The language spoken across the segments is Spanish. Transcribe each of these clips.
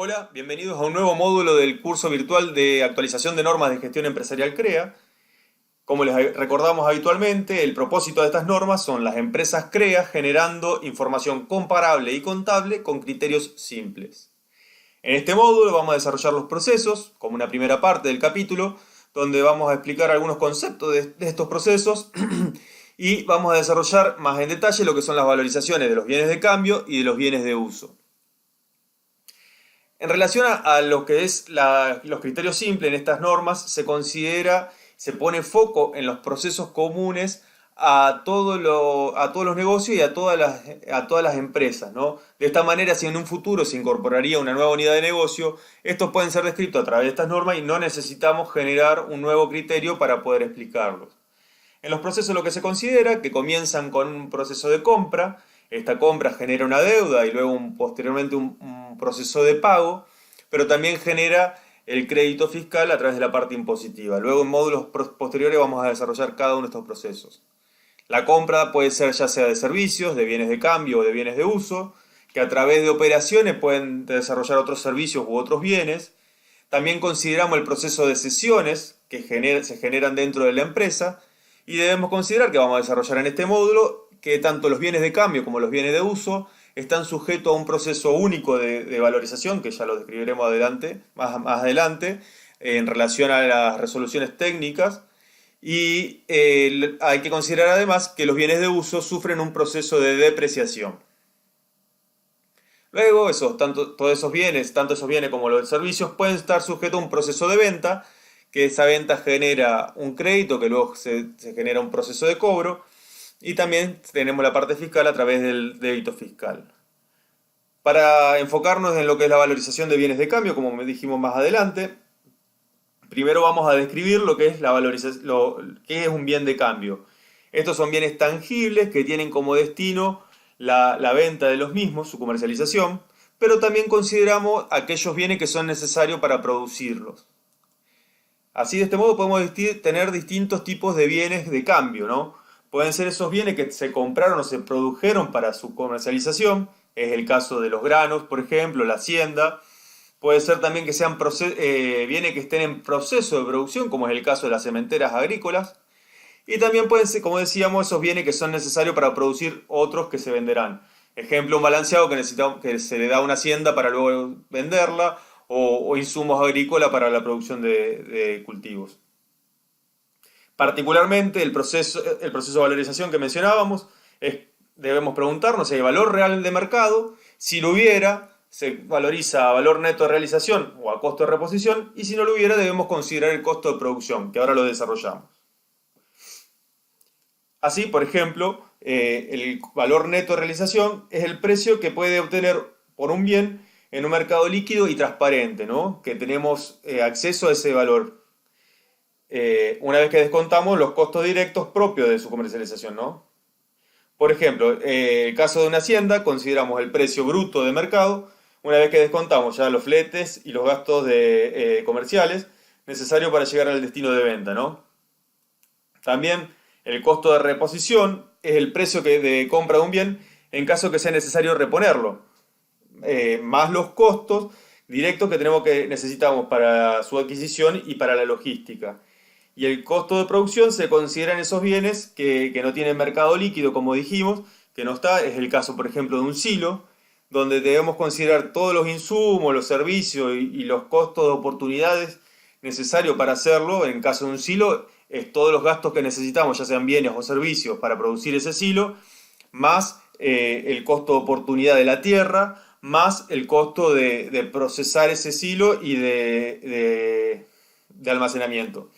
Hola, bienvenidos a un nuevo módulo del curso virtual de actualización de normas de gestión empresarial CREA. Como les recordamos habitualmente, el propósito de estas normas son las empresas CREA generando información comparable y contable con criterios simples. En este módulo vamos a desarrollar los procesos, como una primera parte del capítulo, donde vamos a explicar algunos conceptos de estos procesos y vamos a desarrollar más en detalle lo que son las valorizaciones de los bienes de cambio y de los bienes de uso. En relación a lo que es los criterios simples en estas normas, se pone foco en los procesos comunes a todos los negocios y a todas las empresas, ¿no? De esta manera, si en un futuro se incorporaría una nueva unidad de negocio, estos pueden ser descritos a través de estas normas y no necesitamos generar un nuevo criterio para poder explicarlos. En los procesos lo que se considera que comienzan con un proceso de compra. Esta compra genera una deuda y luego posteriormente un proceso de pago, pero también genera el crédito fiscal a través de la parte impositiva. Luego en módulos posteriores vamos a desarrollar cada uno de estos procesos. La compra puede ser ya sea de servicios, de bienes de cambio o de bienes de uso, que a través de operaciones pueden desarrollar otros servicios u otros bienes. También consideramos el proceso de cesiones que se generan dentro de la empresa y debemos considerar que vamos a desarrollar en este módulo que tanto los bienes de cambio como los bienes de uso están sujetos a un proceso único de valorización, que ya lo describiremos más adelante, en relación a las resoluciones técnicas. Y hay que considerar además que los bienes de uso sufren un proceso de depreciación. Luego, todos esos bienes, tanto esos bienes como los servicios, pueden estar sujetos a un proceso de venta, que esa venta genera un crédito, que luego se genera un proceso de cobro, y también tenemos la parte fiscal a través del débito fiscal. Para enfocarnos en lo que es la valorización de bienes de cambio, como me dijimos más adelante, primero vamos a describir lo que es la valorización, qué es un bien de cambio. Estos son bienes tangibles que tienen como destino la venta de los mismos, su comercialización, pero también consideramos aquellos bienes que son necesarios para producirlos. Así, de este modo podemos tener distintos tipos de bienes de cambio, ¿no? Pueden ser esos bienes que se compraron o se produjeron para su comercialización, es el caso de los granos, por ejemplo, la hacienda. Puede ser también que sean bienes que estén en proceso de producción, como es el caso de las cementeras agrícolas. Y también pueden ser, como decíamos, esos bienes que son necesarios para producir otros que se venderán. Ejemplo, un balanceado que se le da a una hacienda para luego venderla, o insumos agrícolas para la producción de cultivos. Particularmente el proceso de valorización que mencionábamos, debemos preguntarnos si hay valor real de mercado. Si lo hubiera, se valoriza a valor neto de realización o a costo de reposición, y si no lo hubiera, debemos considerar el costo de producción, que ahora lo desarrollamos. Así, por ejemplo, el valor neto de realización es el precio que puede obtener por un bien en un mercado líquido y transparente, ¿no? Que tenemos acceso a ese valor. Una vez que descontamos los costos directos propios de su comercialización, ¿no? Por ejemplo, el caso de una hacienda, consideramos el precio bruto de mercado, una vez que descontamos ya los fletes y los gastos comerciales necesarios para llegar al destino de venta, ¿no? También el costo de reposición es el precio de compra de un bien en caso que sea necesario reponerlo, más los costos directos que necesitamos para su adquisición y para la logística. Y el costo de producción se considera en esos bienes que no tienen mercado líquido, como dijimos, que no está. Es el caso, por ejemplo, de un silo, donde debemos considerar todos los insumos, los servicios y los costos de oportunidades necesarios para hacerlo. En el caso de un silo, es todos los gastos que necesitamos, ya sean bienes o servicios, para producir ese silo, más el costo de oportunidad de la tierra, más el costo de procesar ese silo y de almacenamiento.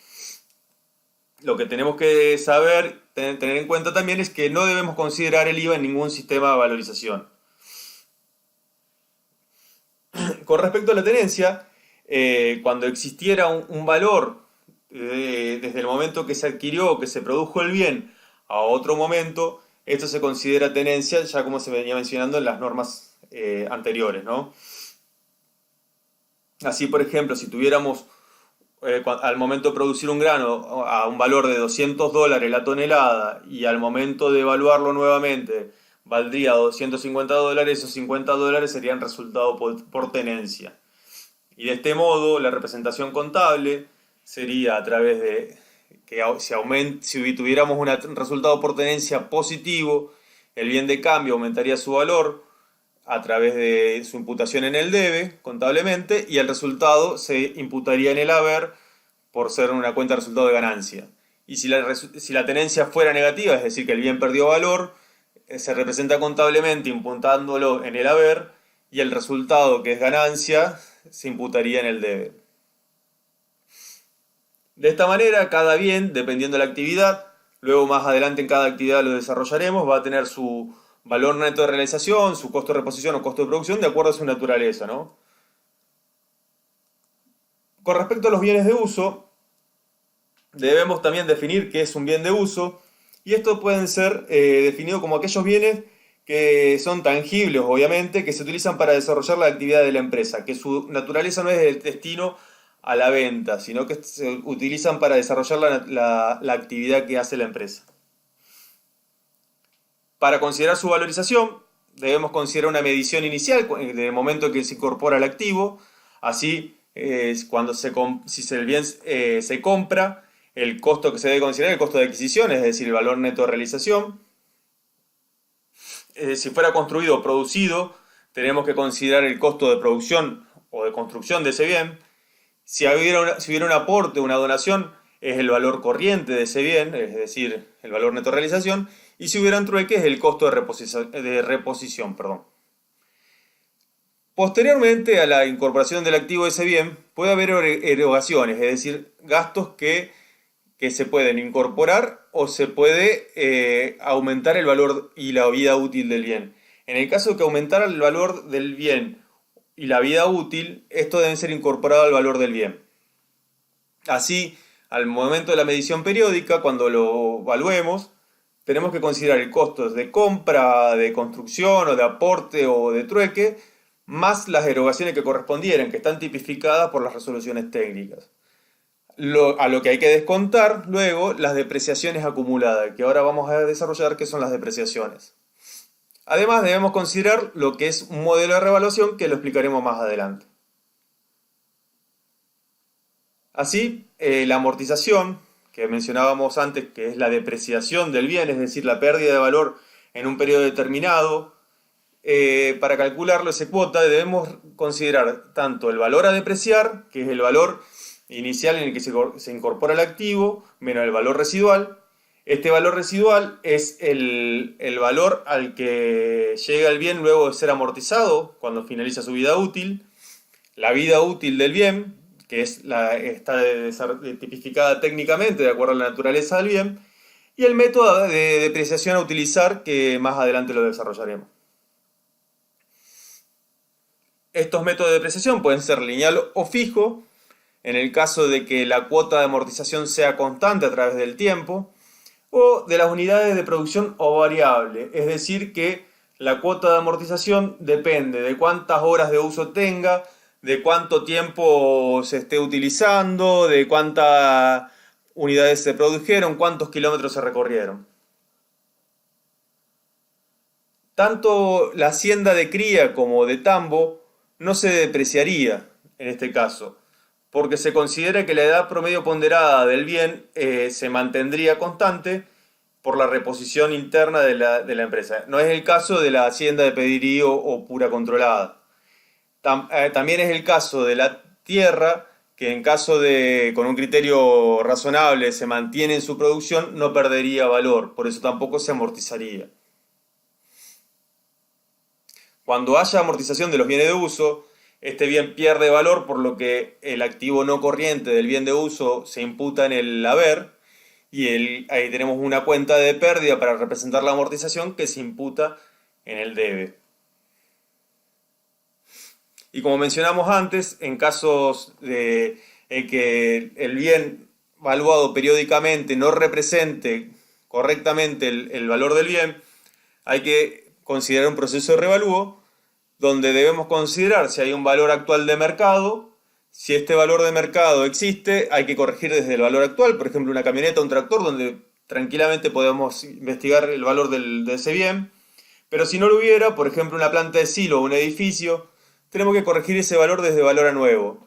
Lo que tenemos que saber, tener en cuenta también, es que no debemos considerar el IVA en ningún sistema de valorización. Con respecto a la tenencia, cuando existiera un valor desde el momento que se adquirió o que se produjo el bien a otro momento, esto se considera tenencia, ya como se venía mencionando en las normas anteriores, ¿no? Así, por ejemplo, si tuviéramos al momento de producir un grano a un valor de $200 la tonelada, y al momento de evaluarlo nuevamente valdría $250, esos $50 serían resultado por tenencia. Y de este modo, la representación contable sería a través de que si tuviéramos un resultado por tenencia positivo, el bien de cambio aumentaría su valor a través de su imputación en el debe, contablemente, y el resultado se imputaría en el haber por ser una cuenta de resultado de ganancia. Y si la tenencia fuera negativa, es decir, que el bien perdió valor, se representa contablemente imputándolo en el haber, y el resultado, que es ganancia, se imputaría en el debe. De esta manera, cada bien, dependiendo de la actividad, luego más adelante en cada actividad lo desarrollaremos, va a tener su valor neto de realización, su costo de reposición o costo de producción, de acuerdo a su naturaleza, ¿no? Con respecto a los bienes de uso, debemos también definir qué es un bien de uso, y estos pueden ser definidos como aquellos bienes que son tangibles, obviamente, que se utilizan para desarrollar la actividad de la empresa, que su naturaleza no es el destino a la venta, sino que se utilizan para desarrollar la actividad que hace la empresa. Para considerar su valorización, debemos considerar una medición inicial en el momento en que se incorpora el activo. Así, si el bien se compra, el costo que se debe considerar es el costo de adquisición, es decir, el valor neto de realización. Si fuera construido o producido, tenemos que considerar el costo de producción o de construcción de ese bien. Si hubiera un aporte o una donación, es el valor corriente de ese bien, es decir, el valor neto de realización. Y si hubiera un trueque, es el costo de reposición. Posteriormente a la incorporación del activo de ese bien, puede haber erogaciones, es decir, gastos que se pueden incorporar o se puede aumentar el valor y la vida útil del bien. En el caso de que aumentara el valor del bien y la vida útil, esto debe ser incorporado al valor del bien. Así, al momento de la medición periódica, cuando lo evaluemos, tenemos que considerar el costo de compra, de construcción o de aporte o de trueque, más las erogaciones que correspondieran, que están tipificadas por las resoluciones técnicas. A lo que hay que descontar luego las depreciaciones acumuladas, que ahora vamos a desarrollar qué son las depreciaciones. Además, debemos considerar lo que es un modelo de revaluación, que lo explicaremos más adelante. Así, la amortización, que mencionábamos antes, que es la depreciación del bien, es decir, la pérdida de valor en un periodo determinado, para calcularlo esa cuota debemos considerar tanto el valor a depreciar, que es el valor inicial en el que se incorpora el activo, menos el valor residual. Este valor residual es el valor al que llega el bien luego de ser amortizado cuando finaliza su vida útil. La vida útil del bien, que está tipificada técnicamente de acuerdo a la naturaleza del bien, y el método de depreciación a utilizar, que más adelante lo desarrollaremos. Estos métodos de depreciación pueden ser lineal o fijo, en el caso de que la cuota de amortización sea constante a través del tiempo, o de las unidades de producción o variable, es decir, que la cuota de amortización depende de cuántas horas de uso tenga, de cuánto tiempo se esté utilizando, de cuántas unidades se produjeron, cuántos kilómetros se recorrieron. Tanto la hacienda de cría como de tambo no se depreciaría en este caso, porque se considera que la edad promedio ponderada del bien se mantendría constante por la reposición interna de la empresa. No es el caso de la hacienda de pedirío o pura controlada. También es el caso de la tierra, que en caso de, con un criterio razonable, se mantiene en su producción, no perdería valor, por eso tampoco se amortizaría. Cuando haya amortización de los bienes de uso, este bien pierde valor, por lo que el activo no corriente del bien de uso se imputa en el haber, y ahí tenemos una cuenta de pérdida para representar la amortización que se imputa en el debe. Y como mencionamos antes, en casos en que el bien valuado periódicamente no represente correctamente el valor del bien, hay que considerar un proceso de revalúo donde debemos considerar si hay un valor actual de mercado. Si este valor de mercado existe, hay que corregir desde el valor actual, por ejemplo una camioneta o un tractor, donde tranquilamente podemos investigar el valor de ese bien. Pero si no lo hubiera, por ejemplo una planta de silo o un edificio, tenemos que corregir ese valor desde valor a nuevo.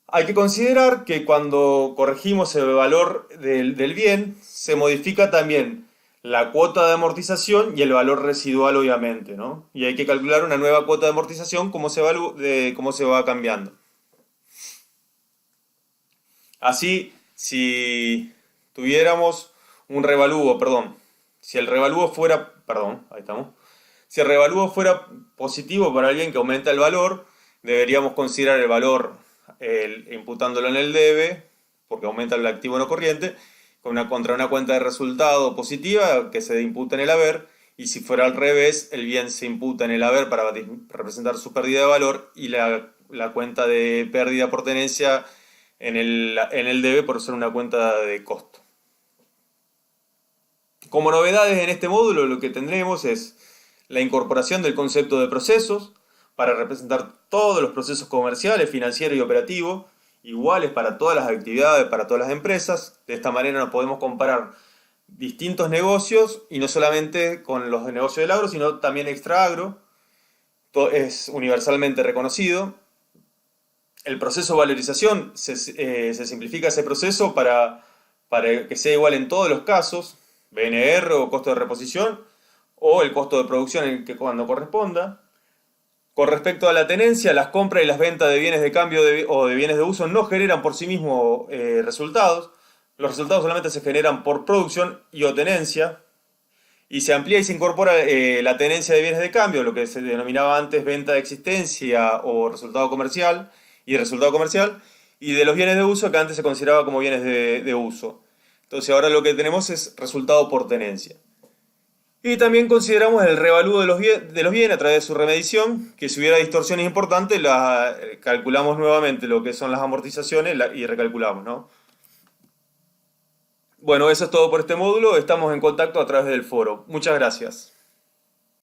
Hay que considerar que cuando corregimos el valor del bien, se modifica también la cuota de amortización y el valor residual, obviamente, ¿no? Y hay que calcular una nueva cuota de amortización, cómo se va cambiando. Así, si tuviéramos un revalúo, perdón, si el revalúo fuera, perdón, ahí estamos. Si el revalúo fuera positivo para alguien que aumenta el valor, deberíamos considerar el valor imputándolo en el debe, porque aumenta el activo no corriente, contra una cuenta de resultado positiva que se imputa en el haber, y si fuera al revés, el bien se imputa en el haber para representar su pérdida de valor y la cuenta de pérdida por tenencia en el debe por ser una cuenta de costo. Como novedades en este módulo, lo que tendremos es la incorporación del concepto de procesos para representar todos los procesos comerciales, financieros y operativos, iguales para todas las actividades, para todas las empresas. De esta manera nos podemos comparar distintos negocios y no solamente con los de negocio del agro, sino también extra agro. Es universalmente reconocido. El proceso de valorización se simplifica ese proceso para que sea igual en todos los casos, BNR o costo de reposición, o el costo de producción cuando corresponda. Con respecto a la tenencia, las compras y las ventas de bienes de cambio o de bienes de uso no generan por sí mismos resultados. Los resultados solamente se generan por producción y o tenencia. Y se amplía y se incorpora la tenencia de bienes de cambio, lo que se denominaba antes venta de existencia o resultado comercial, y de los bienes de uso que antes se consideraba como bienes de uso. Entonces ahora lo que tenemos es resultado por tenencia. Y también consideramos el revalúo de los bienes a través de su remedición, que si hubiera distorsiones importantes, calculamos nuevamente lo que son las amortizaciones y recalculamos, ¿no? Bueno, eso es todo por este módulo. Estamos en contacto a través del foro. Muchas gracias.